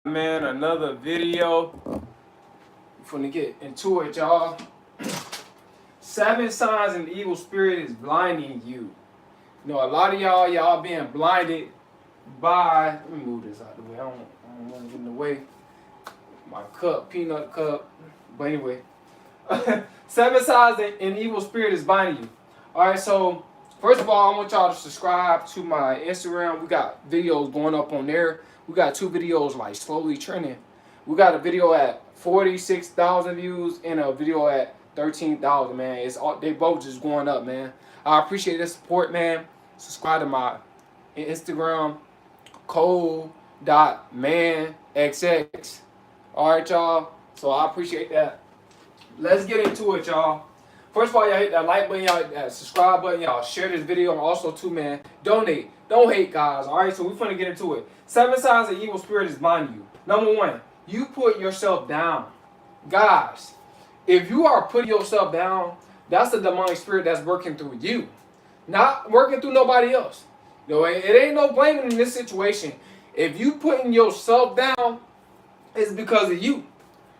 Man, another video. Finna get into it, y'all. 7 signs an evil spirit is blinding you. You know, a lot of y'all being blinded by. Let me move this out the way. I don't want to get in the way. My cup, peanut cup. But anyway, 7 signs that an evil spirit is blinding you. All right, so first of all, I want y'all to subscribe to my Instagram. We got videos going up on there. We got 2 videos like slowly trending. We got a video at 46,000 views and a video at 13,000. Man, it's all, they both just going up, man. I appreciate the support, man. Subscribe to my Instagram, cole.manxx. All right, y'all. So I appreciate that. Let's get into it, y'all. First of all, y'all hit that like button, y'all hit that subscribe button, y'all share this video, and also too, man, donate. Don't hate, guys. All right, so we're finna get into it. 7 signs an evil spirit is blinding you. Number 1, you put yourself down. Guys, if you are putting yourself down, that's the demonic spirit that's working through you, not working through nobody else. You know, it ain't no blaming in this situation. If you putting yourself down, it's because of you. You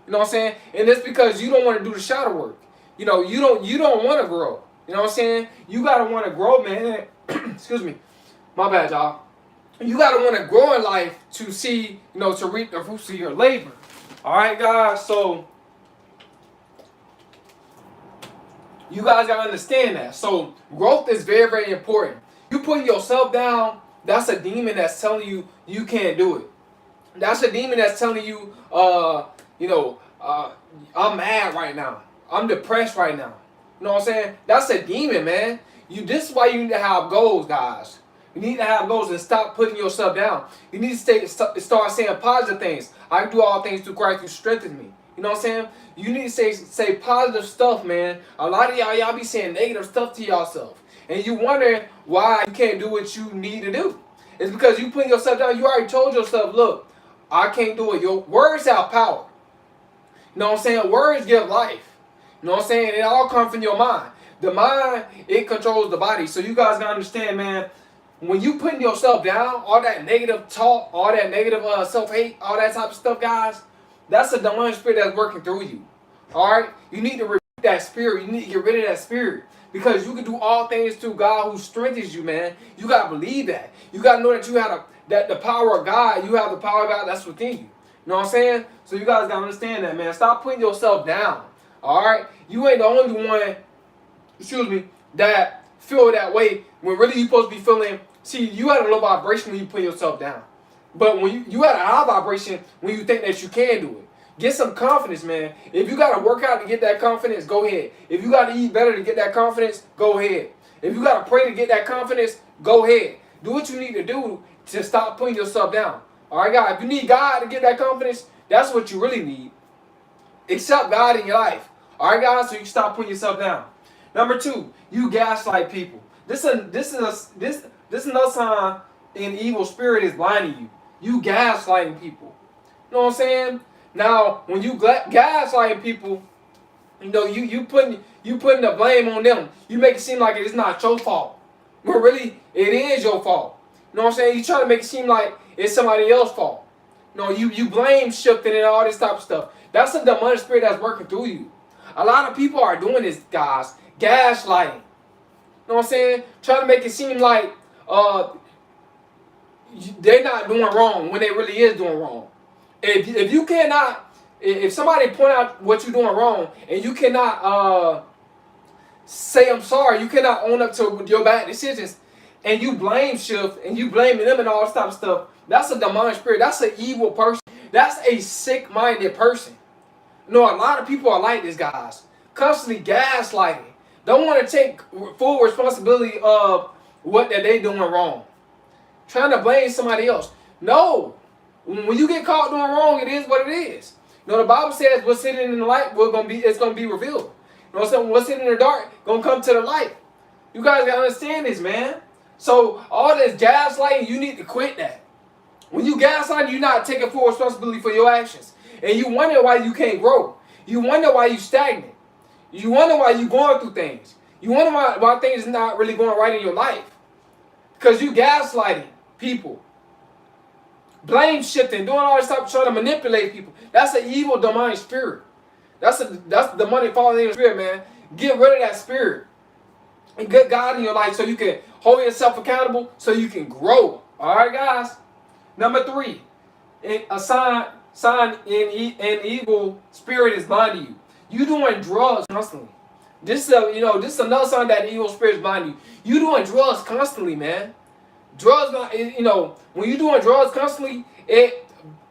know what I'm saying? And it's because you don't want to do the shadow work. You know, you don't want to grow. You know what I'm saying? You gotta want to grow, man. Excuse me. My bad, y'all. You gotta want to grow in life to see, you know, to reap the fruits of your labor. All right, guys. So you guys gotta understand that. So growth is very, very important. You putting yourself down, that's a demon that's telling you you can't do it. That's a demon that's telling you, I'm mad right now. I'm depressed right now. You know what I'm saying? That's a demon, man. This is why you need to have goals, guys. You need to have goals and stop putting yourself down. You need to start saying positive things. I can do all things through Christ who strengthens me. You know what I'm saying? You need to say positive stuff, man. A lot of y'all be saying negative stuff to yourself. And you wonder why you can't do what you need to do. It's because you putting yourself down. You already told yourself, look, I can't do it. Your words have power. You know what I'm saying? Words give life. You know what I'm saying? It all comes from your mind. The mind, it controls the body. So you guys gotta understand, man, when you putting yourself down, all that negative talk, all that negative self-hate, all that type of stuff, guys, that's a demonic spirit that's working through you. Alright? You need to rebuke that spirit. You need to get rid of that spirit. Because you can do all things through God who strengthens you, man. You gotta believe that. You gotta know that you have that the power of God, you have the power of God that's within you. You know what I'm saying? So you guys gotta understand that, man. Stop putting yourself down. Alright? You ain't the only one, that feel that way when really you supposed to be feeling. See, you had a low vibration when you put yourself down. But when you had a high vibration when you think that you can do it. Get some confidence, man. If you got to work out to get that confidence, go ahead. If you got to eat better to get that confidence, go ahead. If you got to pray to get that confidence, go ahead. Do what you need to do to stop putting yourself down. All right, guys. If you need God to get that confidence, that's what you really need. Accept God in your life. All right, guys. So you can stop putting yourself down. Number 2, you gaslight people. This is another sign an evil spirit is blinding you. You gaslighting people. You know what I'm saying? Now, when you gaslighting people, you know you putting the blame on them. You make it seem like it's not your fault, but really it is your fault. You know what I'm saying? You try to make it seem like it's somebody else's fault. No, you blame shifting and all this type of stuff. That's a demonic spirit that's working through you. A lot of people are doing this, guys. Gaslighting. You know what I'm saying? Trying to make it seem like they're not doing wrong when they really is doing wrong. If you cannot, if somebody point out what you're doing wrong and you cannot say I'm sorry, you cannot own up to your bad decisions, and you blame shift and you blaming them and all this type of stuff, that's a demonic spirit. That's an evil person. That's a sick-minded person. You know, a lot of people are like this, guys. Constantly gaslighting. Don't want to take full responsibility of what that they doing wrong. Trying to blame somebody else. No. When you get caught doing wrong, it is what it is. You know, the Bible says what's hidden in the light, it's gonna be revealed. You know what I'm saying? What's hidden in the dark, gonna come to the light. You guys gotta understand this, man. So all this gaslighting, you need to quit that. When you gaslight, you're not taking full responsibility for your actions. And you wonder why you can't grow. You wonder why you stagnant. You wonder why you going through things. You wonder why things are not really going right in your life. Because you gaslighting people. blame shifting, doing all this stuff, trying to manipulate people. That's an evil demonic spirit. That's the demonic fallen angel spirit, man. Get rid of that spirit and get God in your life so you can hold yourself accountable, so you can grow. All right, guys. Number 3, a sign an evil spirit is blinding you. You doing drugs constantly. This is another sign that the evil spirit is blinding you. You doing drugs constantly, man. Drugs, when you're doing drugs constantly, it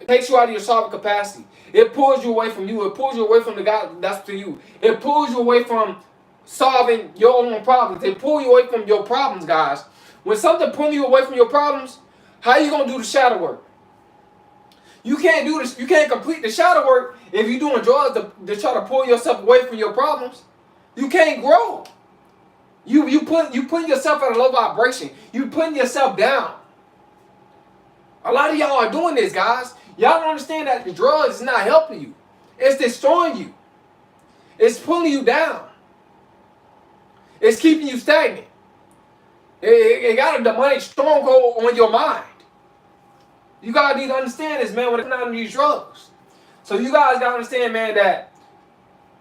takes you out of your solving capacity. It pulls you away from you. It pulls you away from the God that's to you. It pulls you away from solving your own problems. It pulls you away from your problems, guys. When something pulls you away from your problems, how are you gonna do the shadow work? You can't do this. You can't complete the shadow work if you're doing drugs to try to pull yourself away from your problems. You can't grow. You putting yourself at a low vibration. You putting yourself down. A lot of y'all are doing this, guys. Y'all don't understand that the drugs is not helping you. It's destroying you. It's pulling you down. It's keeping you stagnant. It got a demonic stronghold on your mind. You guys need to understand this, man, when it comes down to these drugs. So you guys got to understand, man, that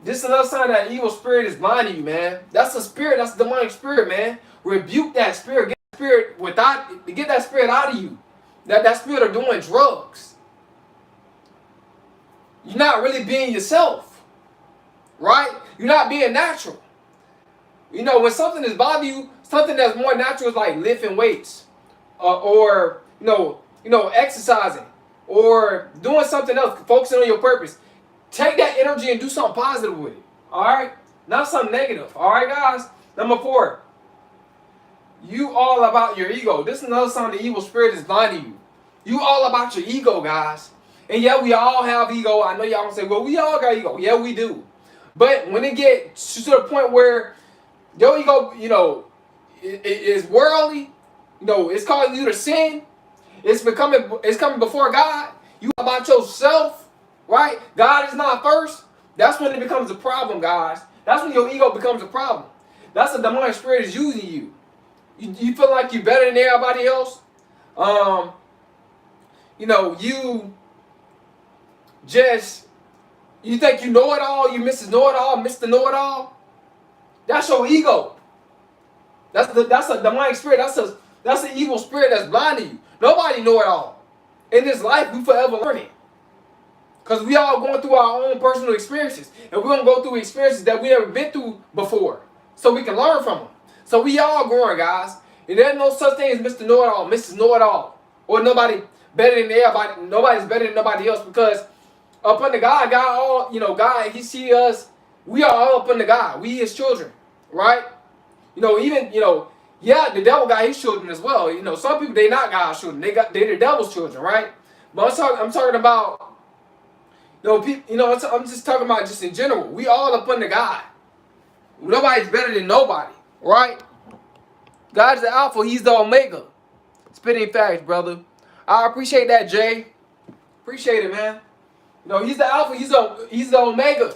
this is another sign that evil spirit is blinding you, man. That's a spirit. That's a demonic spirit, man. Rebuke that spirit. Get that spirit out of you. That spirit of doing drugs. You're not really being yourself, right? You're not being natural. When something is bothering you, something that's more natural is like lifting weights, or exercising, or doing something else, focusing on your purpose. Take that energy and do something positive with it. All right, not something negative. All right, guys. Number 4, you all about your ego. This is another sign the evil spirit is blinding you. You all about your ego, guys. And yeah, we all have ego. I know y'all gonna say, well, we all got ego. Yeah, we do. But when it gets to the point where your ego, is worldly, it's causing you to sin, it's coming before God. You about yourself, right? God is not first. That's when it becomes a problem, guys. That's when your ego becomes a problem. That's the demonic spirit is using you. You feel like you're better than everybody else. You think you know it all. You Mrs. Know It All, Mr. Know It All. That's your ego. That's a demonic spirit. That's an evil spirit that's blinding you. Nobody know it all. In this life, we forever learning. Because we all going through our own personal experiences. And we're going to go through experiences that we never been through before. So we can learn from them. So we all growing, guys. And there's no such thing as Mr. Know It All, Mrs. Know It All. Or nobody better than everybody. Nobody's better than nobody else. Because up under God, God, He see us. We are all up under God. We His children. Right? Yeah, the devil got his children as well. Some people, they not God's children. They the devil's children, right? But I'm talking about, I'm just talking about just in general. We all up under God. Nobody's better than nobody, right? God's the Alpha. He's the Omega. Spitting facts, brother. I appreciate that, Jay. Appreciate it, man. He's the Alpha. He's the Omega.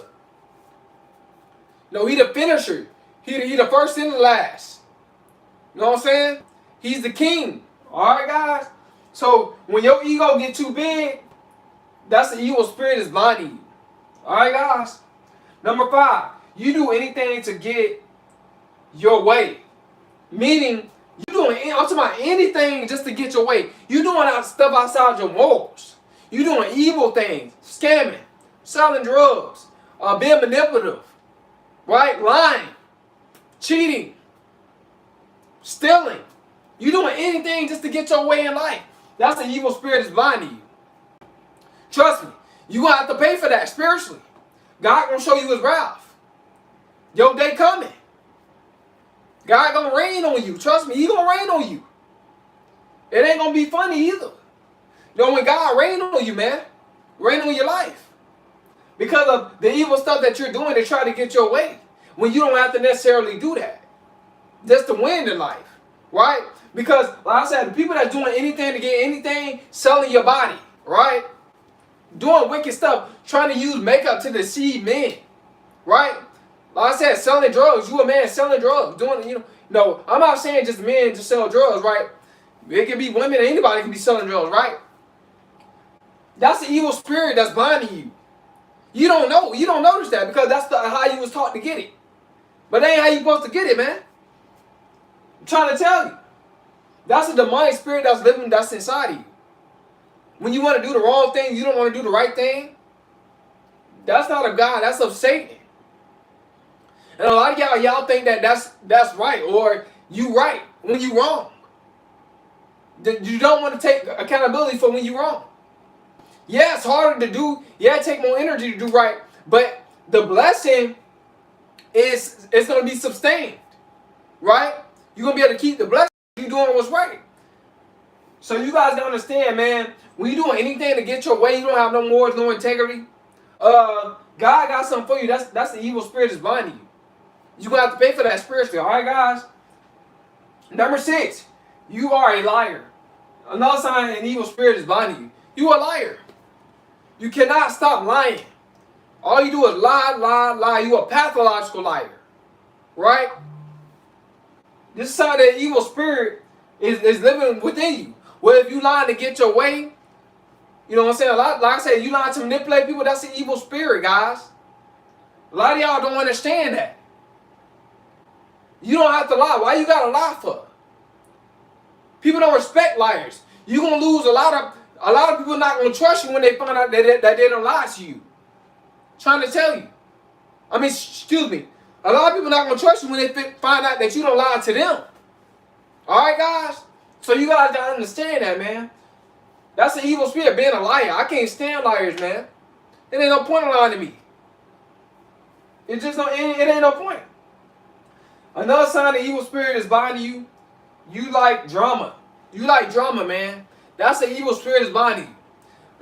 He the finisher. He the first and the last. You know what I'm saying? He's the king. All right, guys? So when your ego get too big, that's the evil spirit is blinding you. All right, guys? Number 5, you do anything to get your way. Meaning, I'm talking about anything just to get your way. You doing stuff outside your morals. You doing evil things, scamming, selling drugs, being manipulative, right? Lying, cheating, stealing. You doing anything just to get your way in life. That's the evil spirit that's blinding you. Trust me, you're going to have to pay for that spiritually. God going to show you His wrath. Your day coming. God going to rain on you. Trust me, He going to rain on you. It ain't going to be funny either. When God rain on you, man, rain on your life. Because of the evil stuff that you're doing to try to get your way. When you don't have to necessarily do that. Just to win in life. Right? Because, like I said, the people that's doing anything to get anything, selling your body. Right? Doing wicked stuff. Trying to use makeup to deceive men. Right? Like I said, selling drugs. You a man selling drugs. No, I'm not saying just men just sell drugs, right? It can be women, anybody can be selling drugs, right? That's the evil spirit that's binding you. You don't know. You don't notice that because that's how you was taught to get it. But that ain't how you supposed to get it, man. I'm trying to tell you. That's a demonic spirit that's inside of you. When you want to do the wrong thing, you don't want to do the right thing. That's not of God. That's of Satan. And a lot of y'all think that that's right or you right when you wrong. You don't want to take accountability for when you wrong. Yeah, it's harder to do. Yeah, it takes more energy to do right. But the blessing it's going to be sustained. Right? You're going to be able to keep the blessing if you're doing what's right. So you guys don't understand, man. When you're doing anything to get your way, you don't have no morals, no integrity. God got something for you. That's the evil spirit that's binding you. You're going to have to pay for that spiritually. All right, guys? Number 6, you are a liar. Another sign an evil spirit is binding you. You are a liar. You cannot stop lying. All you do is lie, lie, lie. You are a pathological liar. Right? This is how the evil spirit is living within you. Well, if you lying to get your way, you know what I'm saying? Like I said, you lying to manipulate people, that's the evil spirit, guys. A lot of y'all don't understand that. You don't have to lie. Why you gotta lie for? People don't respect liars. You're gonna lose a lot of people not gonna trust you when they find out that they don't lie to you. Trying to tell you. Excuse me. A lot of people not gonna trust you when they find out that you don't lie to them. Alright, guys? So you guys gotta understand that, man. That's the evil spirit, being a liar. I can't stand liars, man. It ain't no point in lying to me. It ain't no point. Another sign the evil spirit is binding you. You like drama. You like drama, man. That's the evil spirit is binding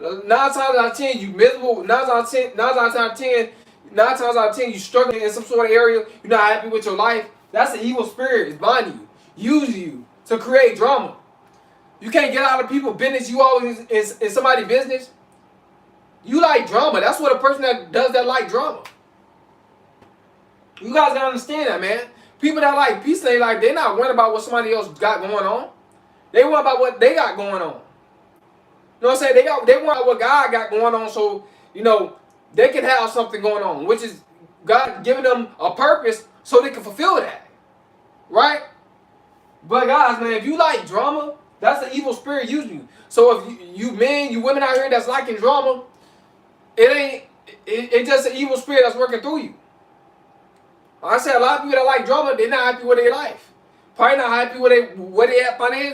you. 9 times out of 10, you miserable. 9 times out of 10, you struggling in some sort of area. You're not happy with your life. That's the evil spirit is binding you, using you to create drama. You can't get out of people's business. You always in somebody's business. You like drama. That's what a person that does that like drama. You guys gotta understand that, man. People that like peace in their life, they're not worried about what somebody else got going on. They worry about what they got going on. You know what I'm saying? They worry about what God got going on, so they can have something going on, which is God giving them a purpose so they can fulfill that. Right? But guys, man, if you like drama, that's the evil spirit using you. So if you women out here that's liking drama, it's just an evil spirit that's working through you. Like I said, a lot of people that like drama, they're not happy with their life. Probably not happy where they at financially.